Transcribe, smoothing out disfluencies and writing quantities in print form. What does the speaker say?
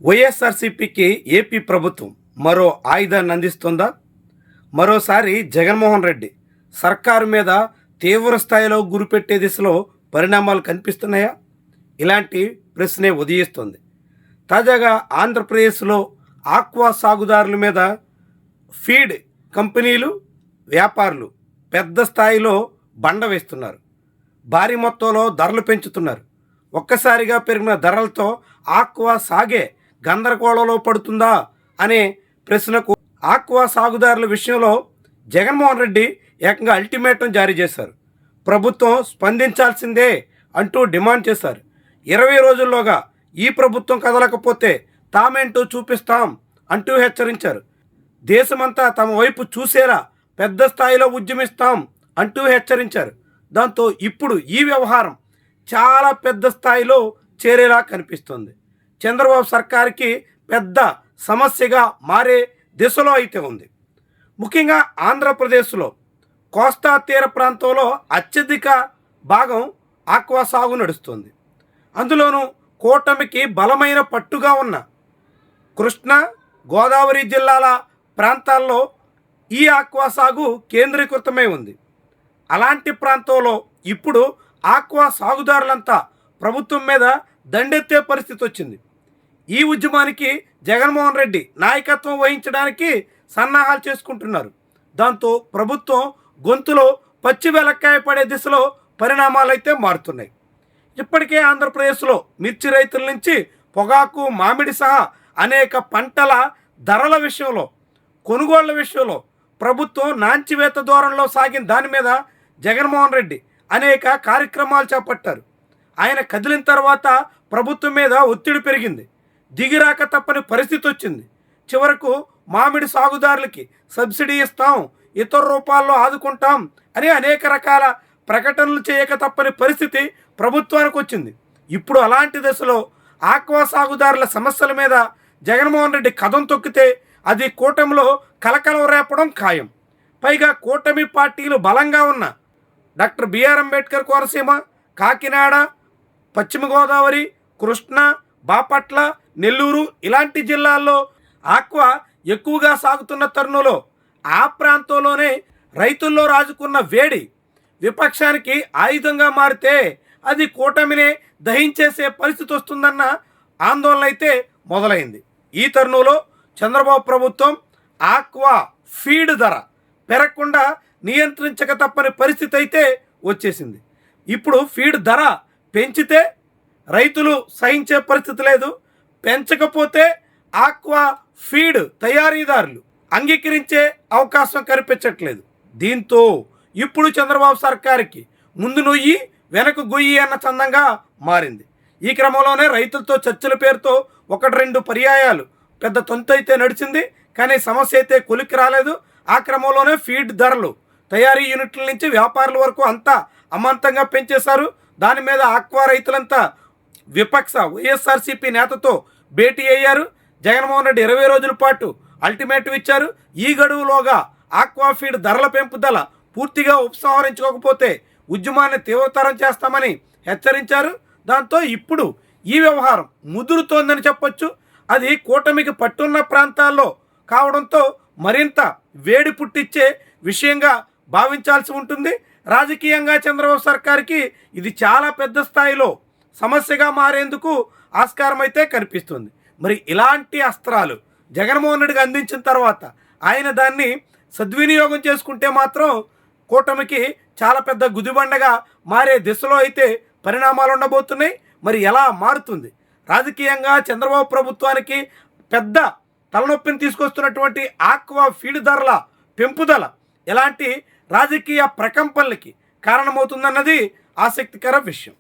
వైఎస్ఆర్సీపీకి ఏపీ ప్రభుత్వం మరో ఆయుధాన్ని అందిస్తుందా? మరోసారి జగన్మోహన్ రెడ్డి సర్కారు మీద తీవ్ర స్థాయిలో గురిపెట్టే దిశలో పరిణామాలు కనిపిస్తున్నాయా? ఇలాంటి ప్రశ్నే ఉదయిస్తుంది. తాజాగా ఆంధ్రప్రదేశ్లో ఆక్వా సాగుదారుల మీద ఫీడ్ కంపెనీలు, వ్యాపారులు పెద్ద స్థాయిలో బండ వేస్తున్నారు. భారీ మొత్తంలో ధరలు పెంచుతున్నారు. ఒక్కసారిగా పెరిగిన ధరలతో ఆక్వా సాగే గందరగోళంలో పడుతుందా అనే ప్రశ్నకు ఆక్వా సాగుదారుల విషయంలో జగన్మోహన్ రెడ్డి ఏకంగా అల్టిమేటం జారీ చేశారు. ప్రభుత్వం స్పందించాల్సిందే అంటూ డిమాండ్ చేశారు. 20 రోజుల్లోగా ఈ ప్రభుత్వం కదలకపోతే తామేంటో చూపిస్తాం అంటూ హెచ్చరించారు. దేశమంతా తమ వైపు చూసేలా పెద్ద స్థాయిలో ఉద్యమిస్తాం అంటూ హెచ్చరించారు. దాంతో ఇప్పుడు ఈ వ్యవహారం చాలా పెద్ద స్థాయిలో చేరేలా కనిపిస్తుంది. చంద్రబాబు సర్కార్కి పెద్ద సమస్యగా మారే దిశలో అయితే ఉంది. ముఖ్యంగా ఆంధ్రప్రదేశ్లో కోస్తా తీర ప్రాంతంలో అత్యధిక భాగం ఆక్వా సాగు నడుస్తుంది. అందులోనూ కూటమికి బలమైన పట్టుగా ఉన్న కృష్ణా, గోదావరి జిల్లాల ప్రాంతాల్లో ఈ ఆక్వా సాగు కేంద్రీకృతమై ఉంది. అలాంటి ప్రాంతంలో ఇప్పుడు ఆక్వా సాగుదారులంతా ప్రభుత్వం మీద దండెత్తే పరిస్థితి వచ్చింది. ఈ ఉద్యమానికి జగన్మోహన్ రెడ్డి నాయకత్వం వహించడానికి సన్నాహాలు చేసుకుంటున్నారు. దాంతో ప్రభుత్వం గొంతులో పచ్చి వెలక్కాయ పడే దిశలో పరిణామాలు అయితే మారుతున్నాయి. ఇప్పటికే ఆంధ్రప్రదేశ్లో మిర్చి రైతుల నుంచి పొగాకు, మామిడి సహా అనేక పంటల ధరల విషయంలో, కొనుగోళ్ల విషయంలో ప్రభుత్వం నాంచివేత ధోరణిలో సాగిన దాని మీద జగన్మోహన్ రెడ్డి అనేక కార్యక్రమాలు చేపట్టారు. ఆయన కదిలిన తర్వాత ప్రభుత్వం మీద ఒత్తిడి పెరిగింది. దిగిరాక తప్పని పరిస్థితి వచ్చింది. చివరకు మామిడి సాగుదారులకి సబ్సిడీ ఇస్తాం, ఇతర రూపాల్లో ఆదుకుంటాం అని అనేక రకాల ప్రకటనలు చేయక తప్పని పరిస్థితి ప్రభుత్వానికి వచ్చింది. ఇప్పుడు అలాంటి దశలో ఆక్వా సాగుదారుల సమస్యల మీద జగన్మోహన్ రెడ్డి కదం తొక్కితే అది కూటమిలో కలకలం రేపడం ఖాయం. పైగా కూటమి పార్టీలు బలంగా ఉన్న డాక్టర్ బిఆర్ అంబేద్కర్ కోనసీమ, కాకినాడ, పశ్చిమ గోదావరి, కృష్ణా, బాపట్ల, నెల్లూరు ఇలాంటి జిల్లాల్లో ఆక్వా ఎక్కువగా సాగుతున్న తరుణంలో ఆ ప్రాంతంలోనే రైతుల్లో రాజుకున్న వేడి విపక్షానికి ఆయుధంగా మారితే అది కూటమినే దహించేసే పరిస్థితి వస్తుందన్న ఆందోళన అయితే మొదలైంది. ఈ తరుణంలో చంద్రబాబు ప్రభుత్వం ఆక్వా ఫీడ్ ధర పెరగకుండా నియంత్రించక తప్పని పరిస్థితి అయితే వచ్చేసింది. ఇప్పుడు ఫీడ్ ధర పెంచితే రైతులు సహించే పరిస్థితి లేదు, పెంచకపోతే ఆక్వా ఫీడ్ తయారీదారులు అంగీకరించే అవకాశం కనిపించట్లేదు. దీంతో ఇప్పుడు చంద్రబాబు సర్కారుకి ముందు నొయ్యి వెనక గొయ్యి అన్న చందంగా మారింది. ఈ క్రమంలోనే రైతులతో చర్చల పేరుతో 1-2 పర్యాయాలు పెద్ద తొంతు అయితే నడిచింది, కానీ సమస్య అయితే కొలిక్కి రాలేదు. ఆ క్రమంలోనే ఫీడ్ ధరలు తయారీ యూనిట్ల నుంచి వ్యాపారుల వరకు అంతా అమాంతంగా పెంచేశారు. దాని మీద ఆక్వా రైతులంతా విపక్ష వైఎస్ఆర్సీపీ నేతతో భేటీ అయ్యారు. జగన్మోహన్ రెడ్డి 20 రోజుల పాటు అల్టిమేటం ఇచ్చారు. ఈ గడువులోగా ఆక్వా ఫీడ్ ధరల పెంపుదల పూర్తిగా ఉపసంహరించుకోకపోతే ఉద్యమాన్ని తీవ్రతరం చేస్తామని హెచ్చరించారు. దాంతో ఇప్పుడు ఈ వ్యవహారం ముదురుతోందని చెప్పొచ్చు. అది కూటమికి పట్టున్న ప్రాంతాల్లో కావడంతో మరింత వేడి పుట్టించే విషయంగా భావించాల్సి ఉంటుంది. రాజకీయంగా చంద్రబాబు సర్కార్కి ఇది చాలా పెద్ద స్థాయిలో సమస్యగా మారేందుకు ఆస్కారం అయితే కనిపిస్తుంది. మరి ఇలాంటి అస్త్రాలు జగన్మోహన్ రెడ్డికి అందించిన తర్వాత ఆయన దాన్ని సద్వినియోగం చేసుకుంటే మాత్రం కూటమికి చాలా పెద్ద గుదిబండగా మారే దిశలో అయితే పరిణామాలు ఉండబోతున్నాయి. మరి ఎలా మారుతుంది? రాజకీయంగా చంద్రబాబు ప్రభుత్వానికి పెద్ద తలనొప్పిని తీసుకొస్తున్నటువంటి ఆక్వా ఫీడ్ ధరల పెంపుదల ఎలాంటి రాజకీయ ప్రకంపనలకి కారణమవుతుందన్నది ఆసక్తికర విషయం.